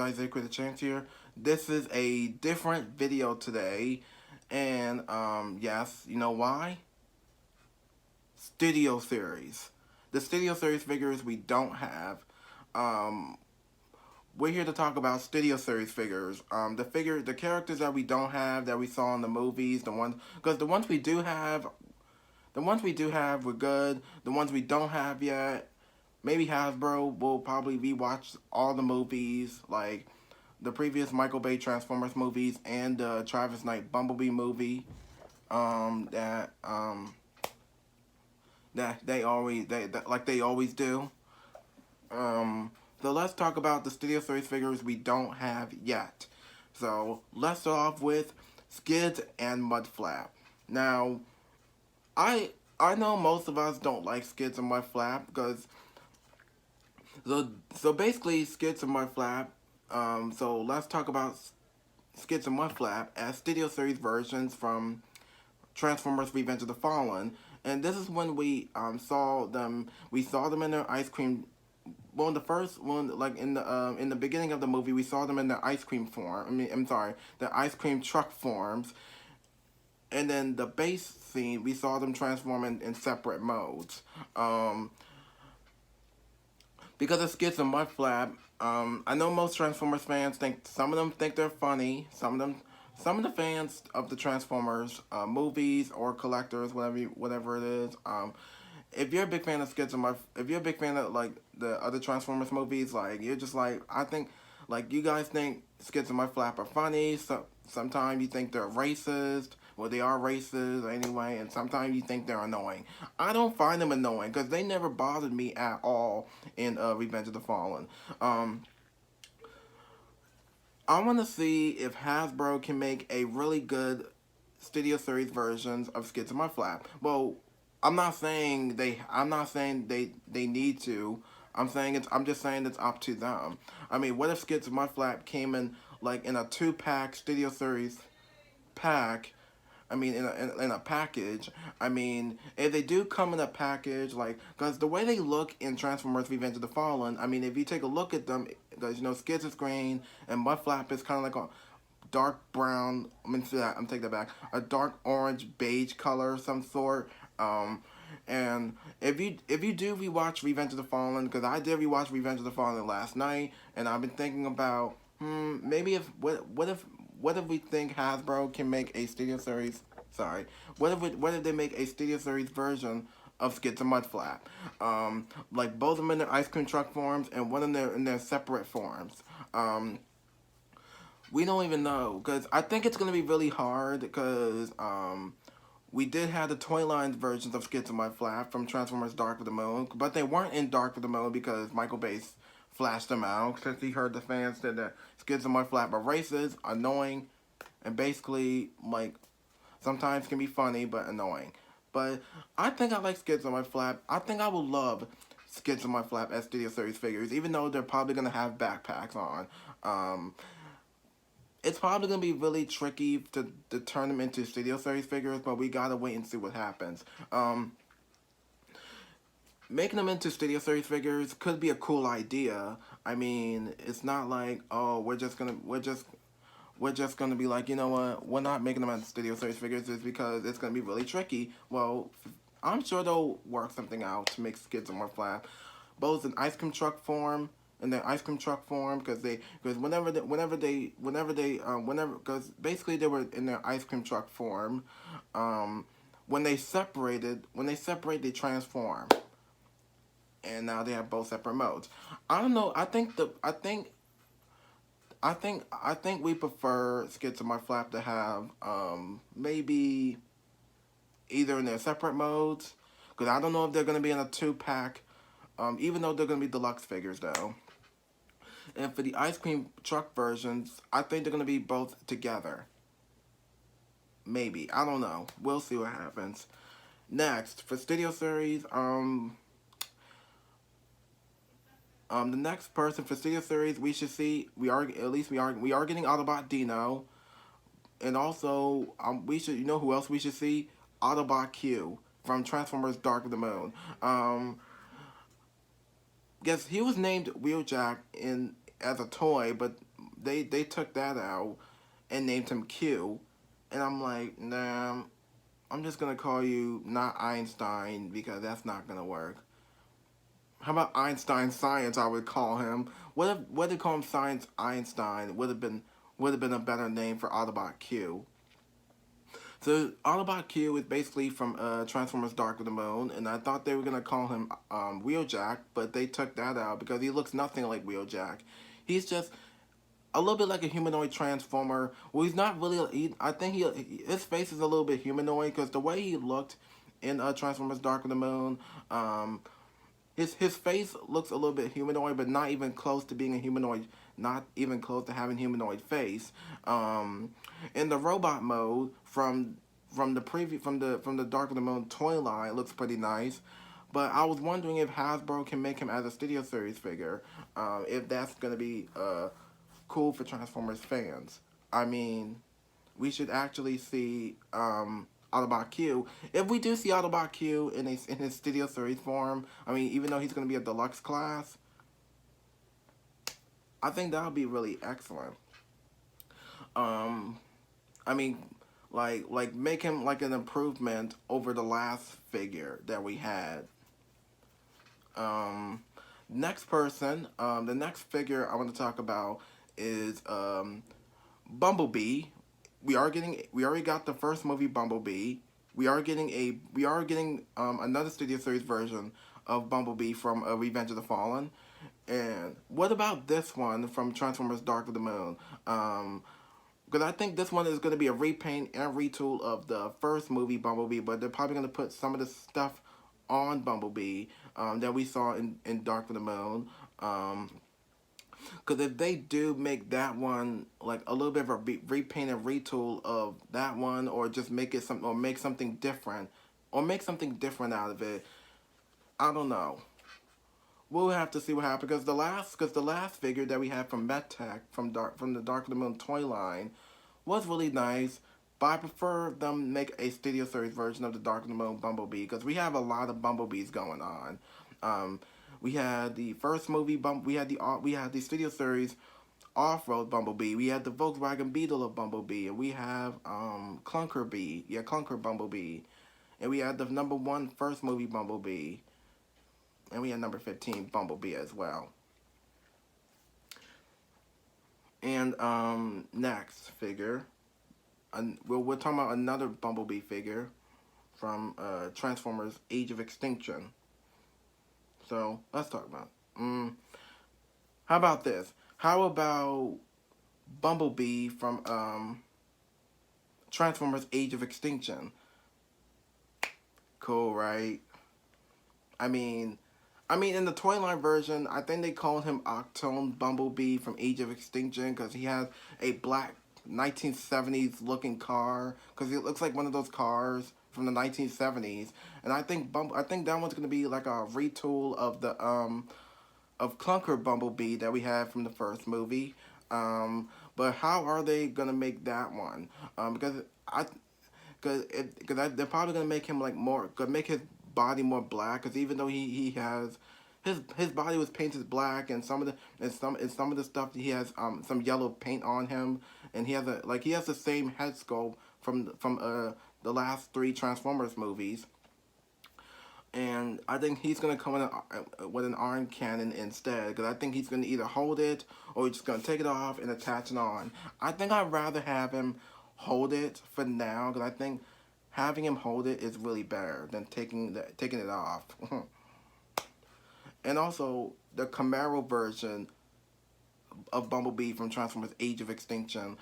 Isaac with a chance here. This is a different video today, and yes, you know why? Studio series. The studio series figures we don't have. Um, we're here to talk about studio series figures. The characters that we don't have that we saw in the movies, because the ones we do have were good. The ones we don't have yet, maybe Hasbro will probably rewatch all the movies, like the previous Michael Bay Transformers movies and the Travis Knight Bumblebee movie. That that they always do. Um, so let's talk about the Studio Series figures we don't have yet. So let's start off with Skids and Mudflap. Now, I know most of us don't like Skids and Mudflap because so basically Skids and Mudflap. So let's talk about Skids and Mudflap as Studio Series versions from Transformers: Revenge of the Fallen, and this is when we saw them. We saw them in their ice cream. Well, in the first one, like in the beginning of the movie, we saw them in their ice cream form. I mean, I'm sorry, the ice cream truck forms, and then the base scene, we saw them transform in separate modes. Because of Skids and Mudflap, I know most Transformers fans think some of them think they're funny. Some of the fans of the Transformers movies or collectors, whatever it is, if you're a big fan of if you're a big fan of like the other Transformers movies, like you're just like I think, like you guys think Skids and Mudflap are funny. So sometimes you think they're racist. Well, they are racist anyway, and sometimes you think they're annoying. I don't find them annoying because they never bothered me at all in Revenge of the Fallen. Um, I want to see if Hasbro can make a really good Studio Series versions of Skids and Mudflap. Well, I'm not saying they need to. I'm just saying it's up to them. I mean, what if Skids and Mudflap came in like in a 2-pack Studio Series pack? I mean, in a package. I mean, if they do come in a package, like, because the way they look in Transformers: Revenge of the Fallen, I mean, if you take a look at them, because Skids is green and Mudflap is kind of like a dark brown. I'm taking that back. A dark orange beige color of some sort. And if you do rewatch Revenge of the Fallen, because I did rewatch Revenge of the Fallen last night, and I've been thinking about maybe if what if we think Hasbro can make a Studio Series? Sorry, what if they make a Studio Series version of Skids and Mudflap? Like both of them in their ice cream truck forms and one in their separate forms. We don't even know because I think it's gonna be really hard because we did have the toy line versions of Skids and Mudflap from Transformers Dark of the Moon, but they weren't in Dark of the Moon because Michael Bay flashed them out since he heard the fans said that Skids and Mudflap are racist, annoying, and basically like sometimes can be funny but annoying. But I think I like Skids and Mudflap. I think I will love Skids and Mudflap as Studio Series figures, even though they're probably gonna have backpacks on. Um, it's probably gonna be really tricky to turn them into Studio Series figures, but we gotta wait and see what happens. Making them into Studio Series figures could be a cool idea. I mean, it's not like oh we're just gonna be like, you know what, we're not making them into Studio Series figures just because it's gonna be really tricky. Well, I'm sure they'll work something out to make Skids and Mudflap both in ice cream truck form in their ice cream truck form because whenever because basically they were in their ice cream truck form. um when they separate they transform, and now they have both separate modes. I don't know. I think we prefer Skids and Mudflap to have maybe either in their separate modes, because I don't know if they're gonna be in a 2-pack. Even though they're gonna be deluxe figures though. And for the ice cream truck versions, I think they're gonna be both together. Maybe, I don't know. We'll see what happens. Next, for Studio Series, the next person for Studio Series we should see, we are getting Autobot Dino, and also we should, you know who else we should see? Autobot Q from Transformers Dark of the Moon. Guess he was named Wheeljack in as a toy, but they took that out and named him Q, and I'm like, nah, I'm just gonna call you not Einstein because that's not gonna work. How about Einstein Science? I would call him. What if call him Science Einstein would have been a better name for Autobot Q. So Autobot Q is basically from Transformers: Dark of the Moon, and I thought they were gonna call him Wheeljack, but they took that out because he looks nothing like Wheeljack. He's just a little bit like a humanoid transformer. Well, he's not really. I think his face is a little bit humanoid because the way he looked in Transformers: Dark of the Moon, um, his face looks a little bit humanoid, but not even close to being a humanoid. Not even close to having humanoid face. Um, in the robot mode from the preview from the Dark of the Moon toy line, it looks pretty nice. But I was wondering if Hasbro can make him as a Studio Series figure. If that's gonna be cool for Transformers fans. I mean, we should actually see Autobot Q. If we do see Autobot Q in his Studio Series form, I mean, even though he's going to be a deluxe class, I think that would be really excellent. Um, I mean, like make him like an improvement over the last figure that we had. Um, next person, the next figure I want to talk about is Bumblebee. We already got the first movie Bumblebee. We are getting another Studio Series version of Bumblebee from Revenge of the Fallen. And what about this one from Transformers: Dark of the Moon? Because I think this one is going to be a repaint and retool of the first movie Bumblebee, but they're probably going to put some of the stuff on Bumblebee that we saw in Dark of the Moon. Because if they do make that one like a little bit of a repaint and retool of that one, or just make it something, or make something different out of it, I don't know. We'll have to see what happens because the last figure that we had from MetTech from the Dark of the Moon toy line was really nice. But I prefer them make a Studio Series version of the Dark of the Moon Bumblebee because we have a lot of Bumblebees going on. Um, we had the first movie we had the Studio Series off-road Bumblebee. We had the Volkswagen Beetle of Bumblebee, and we have Clunker Bumblebee, and we had the number one first movie Bumblebee, and we had number 15 Bumblebee as well. And next figure, we're talking about another Bumblebee figure from Transformers: Age of Extinction. So let's talk about. How about this? How about Bumblebee from Transformers: Age of Extinction? Cool, right? I mean, in the toy line version, I think they called him Octone Bumblebee from Age of Extinction because he has a black 1970s looking car because it looks like one of those cars from the 1970s. And I think that one's gonna be like a retool of the of Clunker Bumblebee that we had from the first movie. But how are they gonna make that one? Because they're probably gonna make him like more, gonna make his body more black. Because even though he has his body was painted black, and some of the stuff he has some yellow paint on him, and he has the same head sculpt from the last three Transformers movies. And I think he's gonna come with an arm cannon instead, because I think he's gonna either hold it or he's just gonna take it off and attach it on. I think I'd rather have him hold it for now, because I think having him hold it is really better than taking it off. And also the Camaro version of Bumblebee from Transformers: Age of Extinction.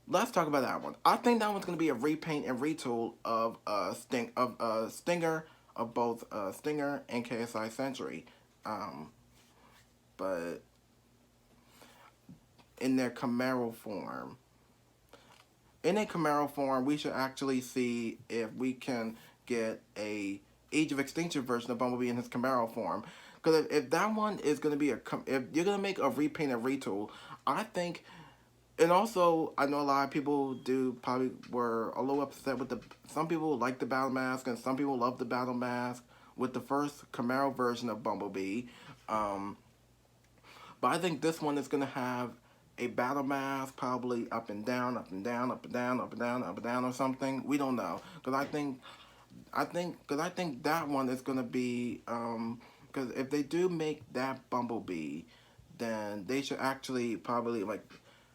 Let's talk about that one. I think that one's gonna be a repaint and retool of Stinger, of both Stinger and KSI Century, but in their Camaro form. In a Camaro form, we should actually see if we can get a Age of Extinction version of Bumblebee in his Camaro form. Because if that one is gonna be if you're gonna make a repaint and retool, I think. And also, I know a lot of people probably were a little upset with some people like the battle mask, and some people love the battle mask with the first Camaro version of Bumblebee. But But I think this one is gonna have a battle mask, probably up and down, up and down, up and down, up and down, up and down, or something. We don't know, because I think that one is gonna be because if they do make that Bumblebee, then they should actually probably like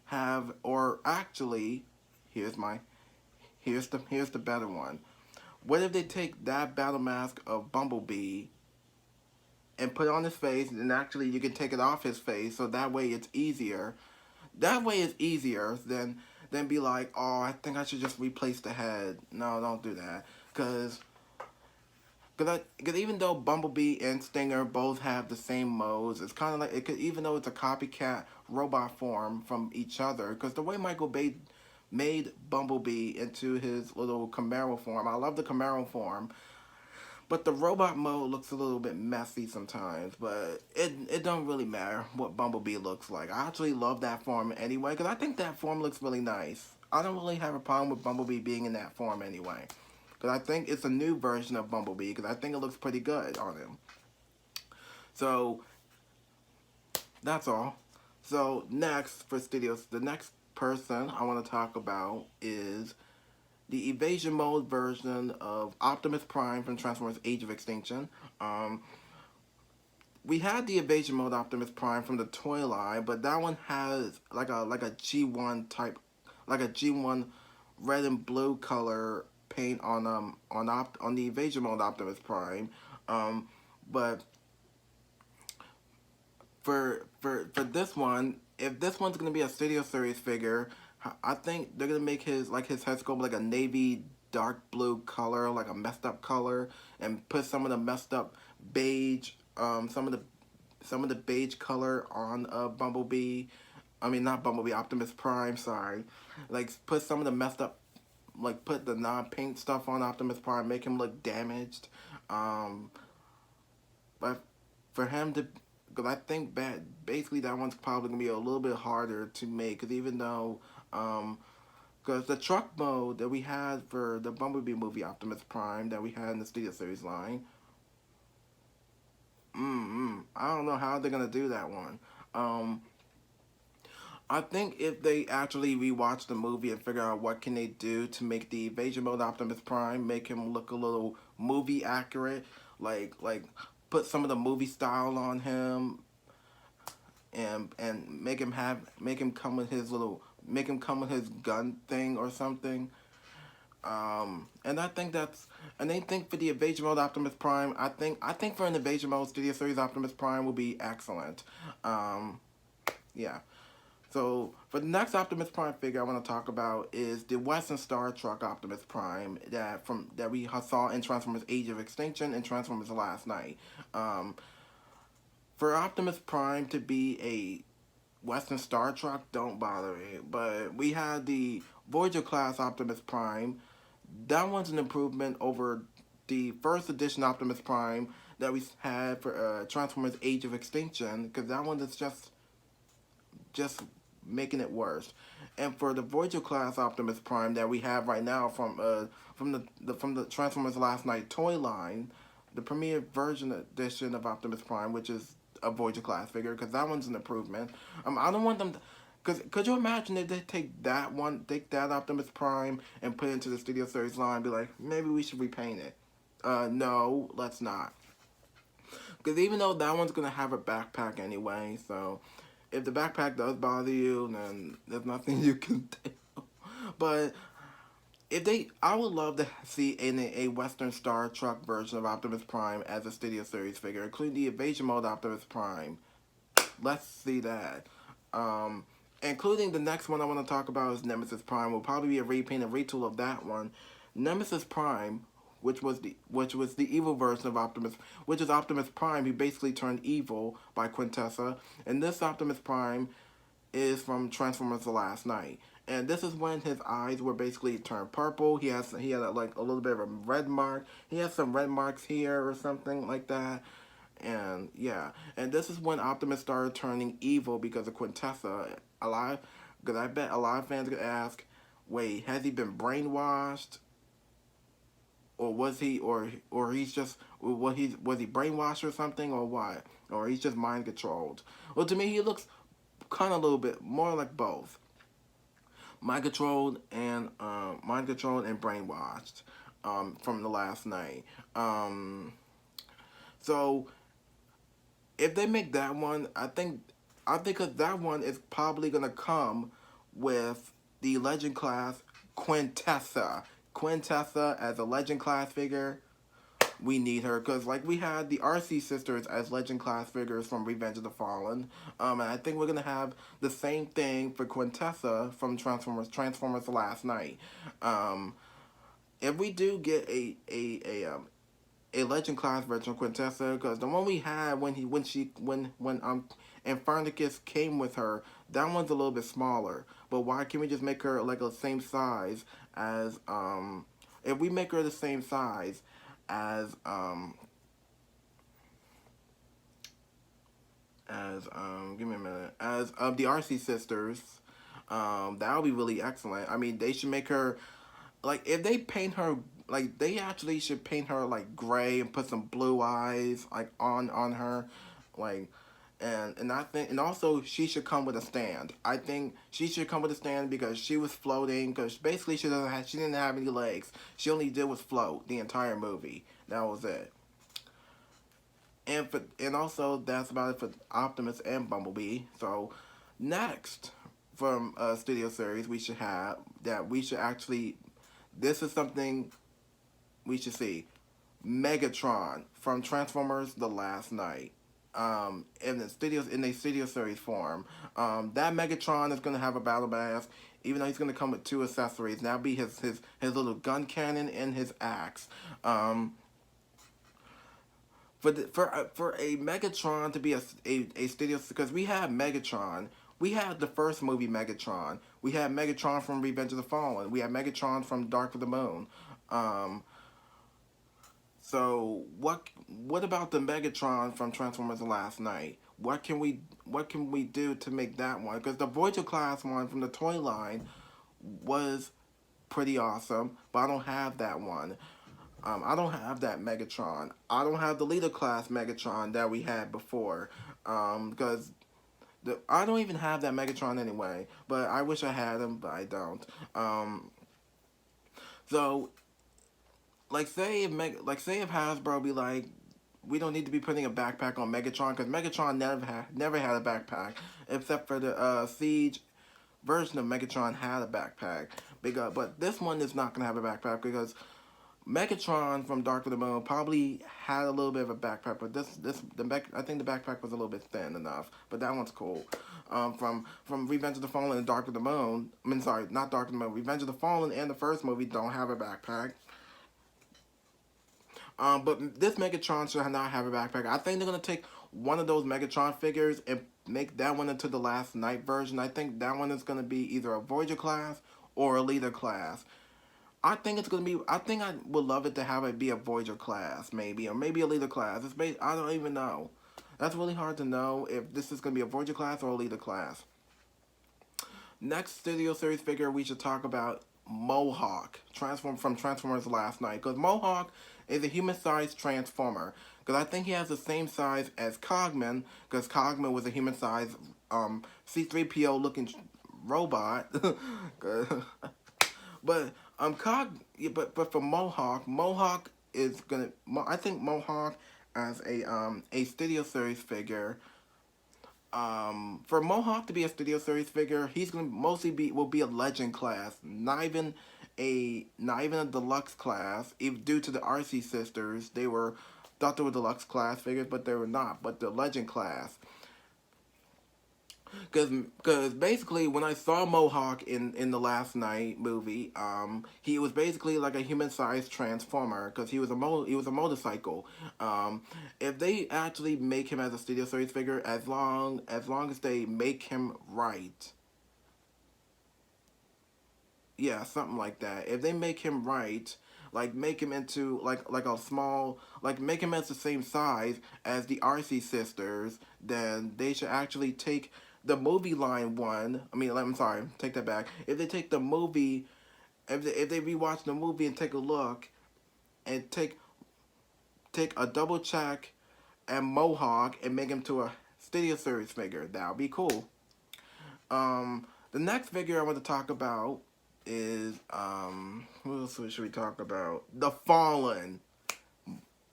have or actually here's my here's the better one. What if they take that battle mask of Bumblebee and put it on his face, and actually you can take it off his face, so that way it's easier. That way it's easier than be like, oh, I think I should just replace the head. No, don't do that, cause even though Bumblebee and Stinger both have the same modes, it's kind of like it could, even though it's a copycat robot form from each other. Cause the way Michael Bay made Bumblebee into his little Camaro form, I love the Camaro form, but the robot mode looks a little bit messy sometimes. But it don't really matter what Bumblebee looks like. I actually love that form anyway, cause I think that form looks really nice. I don't really have a problem with Bumblebee being in that form anyway. Because I think it's a new version of Bumblebee, because I think it looks pretty good on him. So, that's all. So, next for studios, the next person I want to talk about is the evasion mode version of Optimus Prime from Transformers Age of Extinction. Um, we had the evasion mode Optimus Prime from the toy line, but that one has like a G1 type, like a G1 red and blue color paint on the evasion mode Optimus Prime. Um, but for this one, if this one's gonna be a Studio Series figure, I think they're gonna make his head sculpt like a navy dark blue color, like a messed up color, and put some of the messed up beige, some of the beige color on Bumblebee. I mean, not Bumblebee, Optimus Prime. Sorry, like put some of the messed up, like put the non-paint stuff on Optimus Prime, make him look damaged. Um, but for him to, because I think that basically that one's probably gonna be a little bit harder to make. Because even though, because the truck mode that we had for the Bumblebee movie Optimus Prime that we had in the Studio Series line, I don't know how they're gonna do that one. Um, I think if they actually rewatch the movie and figure out what can they do to make the evasion mode Optimus Prime, make him look a little movie accurate, like put some of the movie style on him, and make him come with his little make him come with his gun thing or something. And I think that's and they think for the evasion mode Optimus Prime, I think for an evasion mode Studio Series Optimus Prime will be excellent. Um, yeah. So for the next Optimus Prime figure I want to talk about is the Western Star Truck Optimus Prime that we saw in Transformers Age of Extinction and Transformers Last Night. Um, for Optimus Prime to be a Western Star Truck, don't bother me. But we had the Voyager class Optimus Prime. That one's an improvement over the first edition Optimus Prime that we had for Transformers Age of Extinction, because that one is just making it worse. And for the Voyager class Optimus Prime that we have right now from the Transformers Last Night toy line, the premiere version edition of Optimus Prime, which is a Voyager class figure, because that one's an improvement. I don't want them to, because could you imagine if they take that Optimus Prime and put it into the Studio Series line and be like, maybe we should repaint it? No, let's not. Because even though that one's going to have a backpack anyway, so if the backpack does bother you, then there's nothing you can do. But I would love to see a Western Star Truck version of Optimus Prime as a Studio Series figure, including the Evasion Mode Optimus Prime. Let's see that. Um, Including the next one I want to talk about is Nemesis Prime. Will probably be a repaint and retool of that one. Nemesis Prime, which was the evil version of Optimus, which is Optimus Prime. He basically turned evil by Quintessa, and this Optimus Prime is from Transformers: The Last Night. And this is when his eyes were basically turned purple. He had like a little bit of a red mark. He has some red marks here or something like that. And yeah, and this is when Optimus started turning evil because of Quintessa. Because I bet a lot of fans could ask, wait, has he been brainwashed? or was he, or he's just, what he was he brainwashed or something, or what, or he's just mind controlled. Well, to me, he looks kind of a little bit more like both, mind controlled and brainwashed, from the last night. Um, so if they make that one, I think that that one is probably gonna come with the Legend class Quintessa. Quintessa as a Legend class figure, we need her because like we had the RC sisters as Legend class figures from Revenge of the Fallen, and I think we're gonna have the same thing for Quintessa from Transformers Last Night. Um, if we do get a Legend class version of Quintessa, because the one we had when Infernicus came with her, that one's a little bit smaller. But why can't we just make her like the same size as if we make her the same size as give me a minute, as of the RC sisters, that would be really excellent. I mean, they should make her like, if they paint her, like they actually should paint her like gray and put some blue eyes like on her, like, and I think, and also she should come with a stand. I think she should come with a stand because she was floating, because basically she didn't have any legs. She only did was float the entire movie. That was it. And also that's about it for Optimus and Bumblebee. So next, from Studio Series, we should have that we should actually, this is something we should see. Megatron from Transformers: The Last Night. In a studio series form. That Megatron is gonna have a battle mask, even though he's gonna come with two accessories. And that'll be his little gun cannon and his axe. For a Megatron to be a studio, because we had Megatron. We had the first movie Megatron. We had Megatron from Revenge of the Fallen. We had Megatron from Dark of the Moon. Um, so what about the Megatron from Transformers: The Last Night? What can we do to make that one? Because the Voyager class one from the toy line was pretty awesome, but I don't have that one. I don't have that Megatron. I don't have the leader class Megatron that we had before. Because I don't even have that Megatron anyway. But I wish I had him, but I don't. So say if Hasbro be like, we don't need to be putting a backpack on Megatron, because Megatron never had a backpack, except for the Siege version of Megatron had a backpack. But this one is not gonna have a backpack, because Megatron from Dark of the Moon probably had a little bit of a backpack, but I think the backpack was a little bit thin enough. But that one's cool. From Revenge of the Fallen and Dark of the Moon, I mean, sorry, not Dark of the Moon. Revenge of the Fallen and the first movie don't have a backpack. But this Megatron should not have a backpack. I think they're gonna take one of those Megatron figures and make that one into the Last Night version. I think that one is gonna be either a Voyager class or a Leader class. I think it's gonna be. I think I would love it to have it be a Voyager class, maybe, or maybe a Leader class. I don't even know. That's really hard to know if this is gonna be a Voyager class or a Leader class. Next Studio Series figure we should talk about, Mohawk, from Transformers Last Night, because Mohawk is a human-sized Transformer. Because I think he has the same size as Cogman, because Cogman was a human-sized C-3PO looking robot. But but for Mohawk is gonna. I think Mohawk as a Studio Series figure. For Mohawk to be a Studio Series figure, he's gonna mostly will be a Legend class, not even a deluxe class. If due to the RC sisters, they were thought they were deluxe class figures, but they were not. But the Legend class. Cause basically when I saw Mohawk in the Last Night movie, he was basically like a human sized transformer, cause he was a motorcycle. If they actually make him as a Studio Series figure, as long as they make him right, yeah, something like that. If they make him right, like make him into like a small, like make him as the same size as the RC sisters, then they should actually take the movie line one. I mean, I'm sorry, take that back. If they take the movie, if they rewatch the movie and take a look, and take a double check and mohawk and make him to a Studio Series figure. That would be cool. The next figure I want to talk about is who else should we talk about? The Fallen.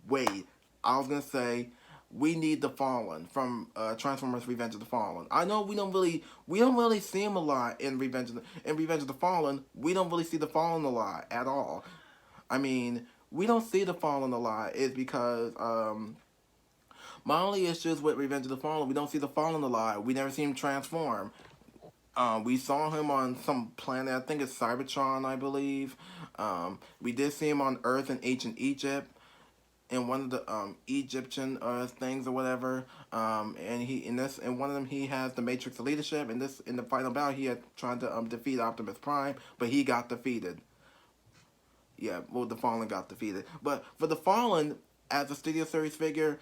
Wait, I was gonna say we need the Fallen from Transformers: Revenge of the Fallen. I know we don't really see him a lot in Revenge of the Fallen. We don't really see the Fallen a lot at all. I mean, we don't see the Fallen a lot is because my only issues with Revenge of the Fallen, we don't see the Fallen a lot. We never see him transform. We saw him on some planet, I think it's Cybertron, I believe. We did see him on Earth in ancient Egypt in one of the Egyptian things or whatever. And he in one of them he has the Matrix of Leadership. In the final battle he had tried to defeat Optimus Prime, but he got defeated. Yeah, well the Fallen got defeated. But for the Fallen as a Studio Series figure,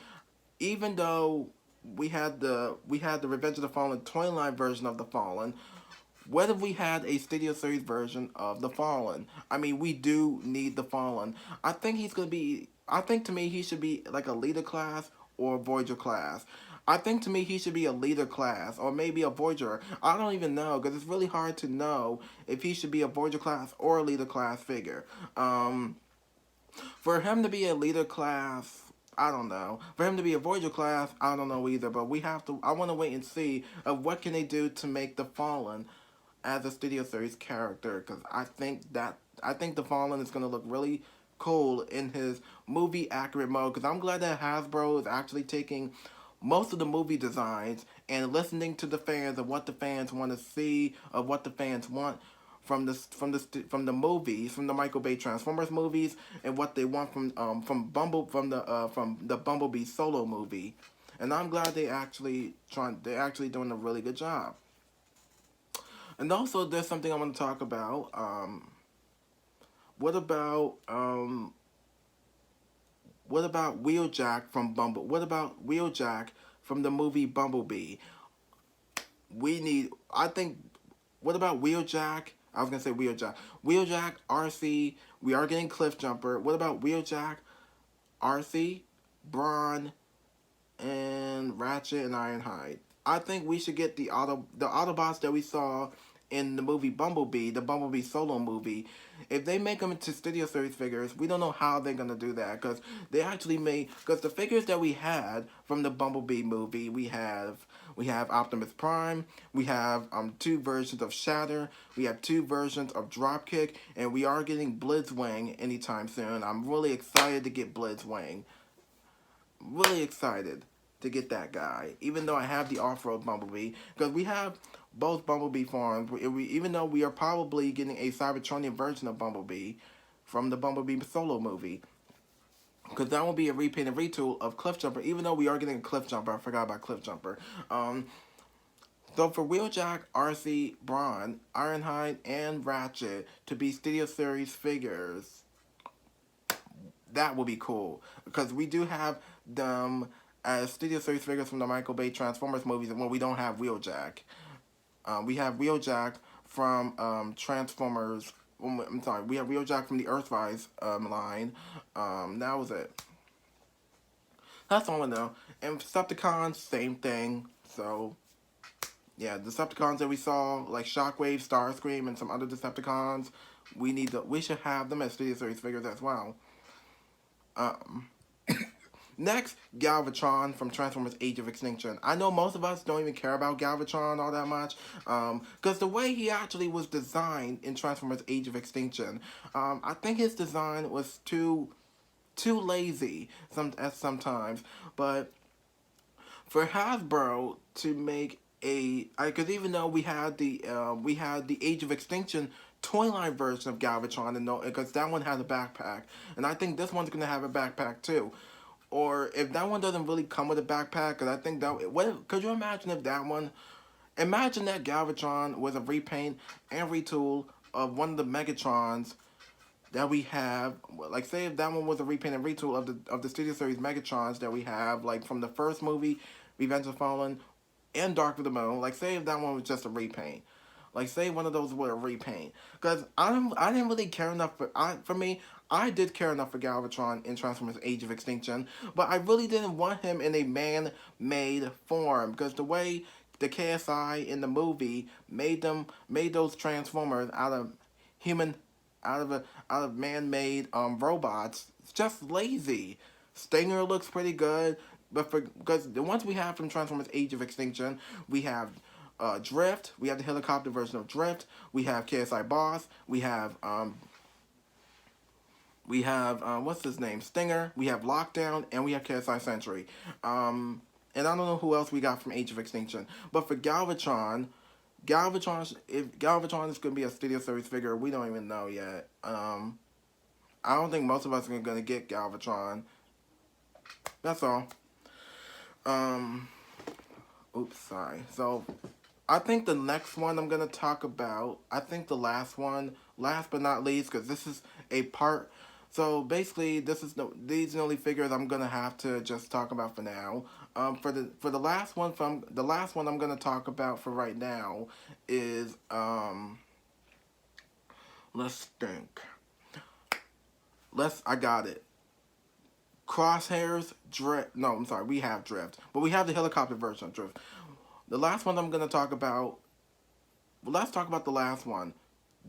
even though we had the Revenge of the Fallen toy line version of the Fallen, what if we had a Studio Series version of the Fallen? I mean, we do need the Fallen. I think he's gonna be. I think to me he should be like a leader class or a Voyager class. I think to me he should be a leader class or maybe a Voyager. I don't even know because it's really hard to know if he should be a Voyager class or a leader class figure. For him to be a leader class, I don't know. For him to be a Voyager class, I don't know either. But we have to. I want to wait and see of what can they do to make the Fallen as a Studio Series character, because I think the Fallen is gonna look really cool in his movie accurate mode. Because I'm glad that Hasbro is actually taking most of the movie designs and listening to the fans of what the fans want to see, of what the fans want from the movies, from the Michael Bay Transformers movies, and what they want from the Bumblebee solo movie. And I'm glad they're actually doing a really good job. And also, there's something I want to talk about. What about Wheeljack from What about Wheeljack from the movie Bumblebee? We need. I think. What about Wheeljack? I was gonna say Wheeljack. Wheeljack, RC. We are getting Cliffjumper. What about Wheeljack, RC, Brawn, and Ratchet and Ironhide? I think we should get the Autobots that we saw in the movie Bumblebee, the Bumblebee solo movie. If they make them into Studio Series figures, we don't know how they're gonna do that because they actually made the figures that we had from the Bumblebee movie, we have Optimus Prime, we have two versions of Shatter, we have two versions of Dropkick, and we are getting Blitzwing anytime soon. I'm really excited to get Blitzwing. Really excited to get that guy, even though I have the off-road Bumblebee, because we have both Bumblebee forms. Even though we are probably getting a Cybertronian version of Bumblebee from the Bumblebee solo movie, because that will be a repaint and retool of Cliffjumper. Even though we are getting a Cliffjumper, I forgot about Cliffjumper. So for Wheeljack, RC, Brawn, Ironhide, and Ratchet to be Studio Series figures, that will be cool because we do have them as Studio Series figures from the Michael Bay Transformers movies, and when we don't have Wheeljack. We have Wheeljack from Transformers. I'm sorry, we have Wheeljack from the Earthrise line. That was it. That's all I know. And Decepticons, same thing. So, yeah, the Decepticons that we saw, like Shockwave, Starscream, and some other Decepticons, we should have them as Studio Series figures as well. Next, Galvatron from Transformers Age of Extinction. I know most of us don't even care about Galvatron all that much, because the way he actually was designed in Transformers Age of Extinction, I think his design was too lazy sometimes. But for Hasbro to make because even though we had the Age of Extinction toy line version of Galvatron, and because that one had a backpack, and I think this one's gonna have a backpack too. Or if that one doesn't really come with a backpack, because I think could you imagine if that one, imagine that Galvatron was a repaint and retool of one of the Megatrons that we have, like say if that one was a repaint and retool of the Studio Series Megatrons that we have, like from the first movie, Revenge of the Fallen, and Dark of the Moon, like say if that one was just a repaint. Like, say one of those with a repaint. Because I didn't really care enough for me, I did care enough for Galvatron in Transformers Age of Extinction, but I really didn't want him in a man-made form, because the way the KSI in the movie made those Transformers out of human out of man-made robots, it's just lazy. Stinger looks pretty good, but because the ones we have from Transformers Age of Extinction, we have Drift, we have the helicopter version of Drift, we have KSI Boss, we have what's his name, Stinger, we have Lockdown, and we have KSI Sentry. And I don't know who else we got from Age of Extinction, but for if Galvatron is going to be a Studio Series figure, we don't even know yet. I don't think most of us are going to get Galvatron. That's all. Um, Oops, sorry. So, I think the next one I'm going to talk about, I think the last one, last but not least, because this is a part. So, basically, these are the only figures I'm going to have to just talk about for now. For the last one I'm going to talk about for right now is, let's think. I got it. Crosshairs, Drift. No, I'm sorry, we have Drift. But we have the helicopter version of Drift. The last one I'm going to talk about, let's talk about the last one.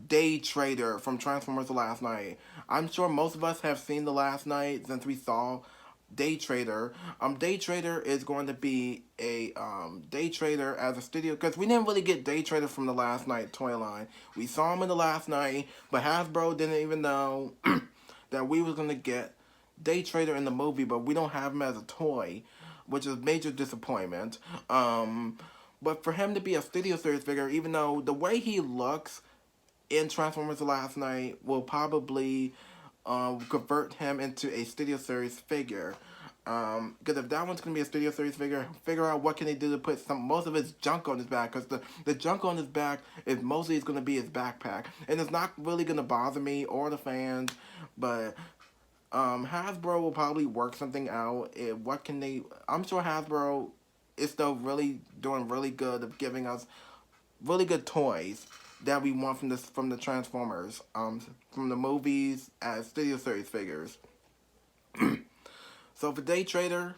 Day Trader from Transformers The Last Knight. I'm sure most of us have seen The Last Knight since we saw Day Trader. Day Trader is going to be a Day Trader as a studio, because we didn't really get Day Trader from The Last Knight toy line. We saw him in The Last Knight, but Hasbro didn't even know that we was going to get Day Trader in the movie, but we don't have him as a toy, which is a major disappointment. But for him to be a Studio Series figure, even though the way he looks in Transformers The Last Knight will probably convert him into a Studio Series figure. Because if that one's going to be a Studio Series figure, figure out what can they do to put most of his junk on his back. Because the junk on his back is mostly going to be his backpack. And it's not really going to bother me or the fans. But Hasbro will probably work something out. I'm sure Hasbro is still really doing really good of giving us really good toys that we want from the Transformers, from the movies as Studio Series figures. So for Day Trader,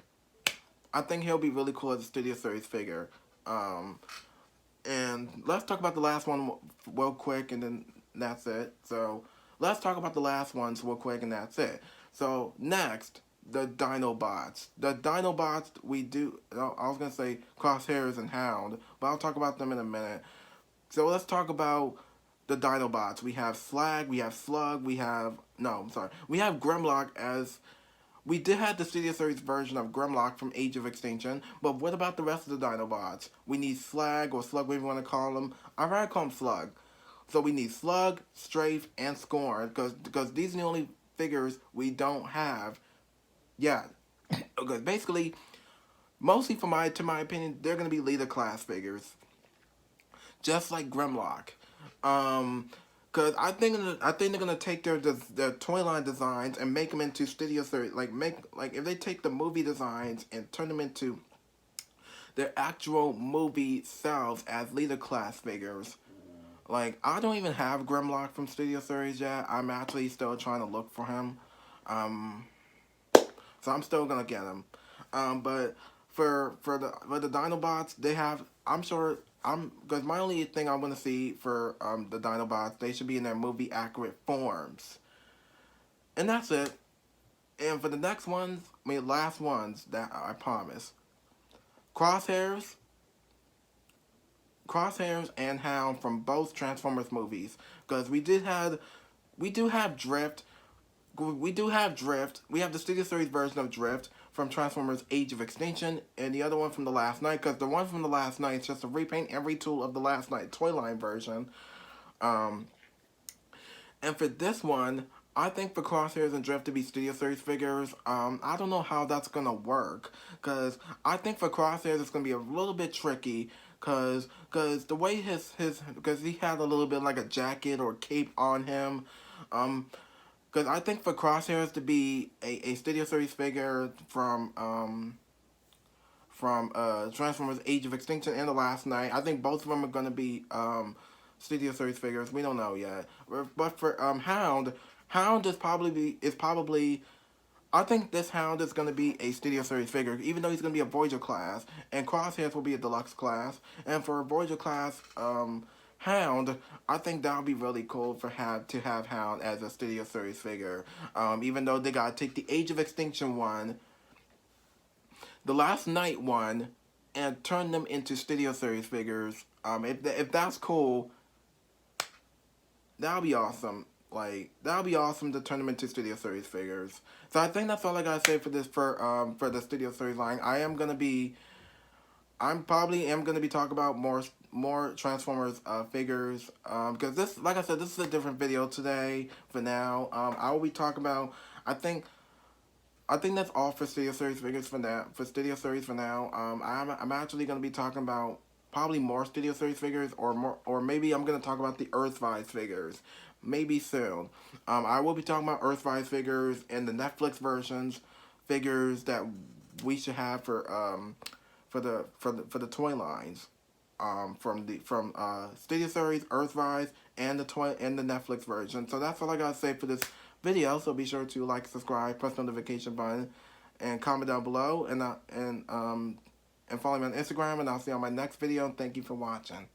I think he'll be really cool as a Studio Series figure. And let's talk about the last one real quick, and then that's it. So let's talk about the last ones real quick, and that's it. So next, the Dinobots. The Dinobots, I was going to say Crosshairs and Hound, but I'll talk about them in a minute. So let's talk about the Dinobots. We have Slag, we have Slug, we have Grimlock as... We did have the Studio Series version of Grimlock from Age of Extinction, but what about the rest of the Dinobots? We need Slag, or Slug, whatever you want to call them. I'd rather call them Slug. So we need Slug, Strafe, and Scorn, because these are the only figures we don't have yet. Because basically, mostly to my opinion, they're going to be leader class figures. Just like Grimlock. Because I think they're gonna take their toy line designs and make them into Studio Series. Like if they take the movie designs and turn them into their actual movie selves as leader class figures. Like, I don't even have Grimlock from Studio Series yet. I'm actually still trying to look for him. So I'm still gonna get him. But for the Dinobots, they have. I'm sure. Because my only thing I want to see for the Dinobots, they should be in their movie accurate forms. And that's it. And for the next ones, last ones that I promise. Crosshairs and Hound from both Transformers movies. Because we do have Drift. We have the Studio Series version of Drift from Transformers Age of Extinction, and the other one from The Last Knight, because the one from The Last Knight is just a repaint and retool of The Last Knight toy line version. And for this one, I think for Crosshairs and Drift to be Studio Series figures, I don't know how that's going to work, because I think for Crosshairs it's going to be a little bit tricky, because the way because he had a little bit like a jacket or cape on him, because I think for Crosshairs to be a Studio Series figure from Transformers Age of Extinction and The Last Knight, I think both of them are going to be Studio Series figures. We don't know yet. But for Hound is probably. I think this Hound is going to be a Studio Series figure, even though he's going to be a Voyager class, and Crosshairs will be a deluxe class. And for a Voyager class Hound, I think that would be really cool to have Hound as a Studio Series figure. Even though they got to take the Age of Extinction one, the Last Night one, and turn them into Studio Series figures. If that's cool, that would be awesome. Like that would be awesome to turn them into Studio Series figures. So I think that's all I gotta say for this for the Studio Series line. I'm probably am gonna be talking about more Transformers figures because this, like I said, this is a different video today. For now, I will be talking about. I think that's all for Studio Series figures for now. For Studio Series for now, I'm actually gonna be talking about probably more Studio Series figures, or maybe I'm gonna talk about the Earthrise figures, maybe soon. I will be talking about Earthrise figures and the Netflix versions, figures that we should have for the toy lines, from Studio Series, Earthrise, and the Netflix version. So that's all I gotta say for this video. So be sure to like, subscribe, press the notification button, and comment down below, and follow me on Instagram. And I'll see you on my next video. Thank you for watching.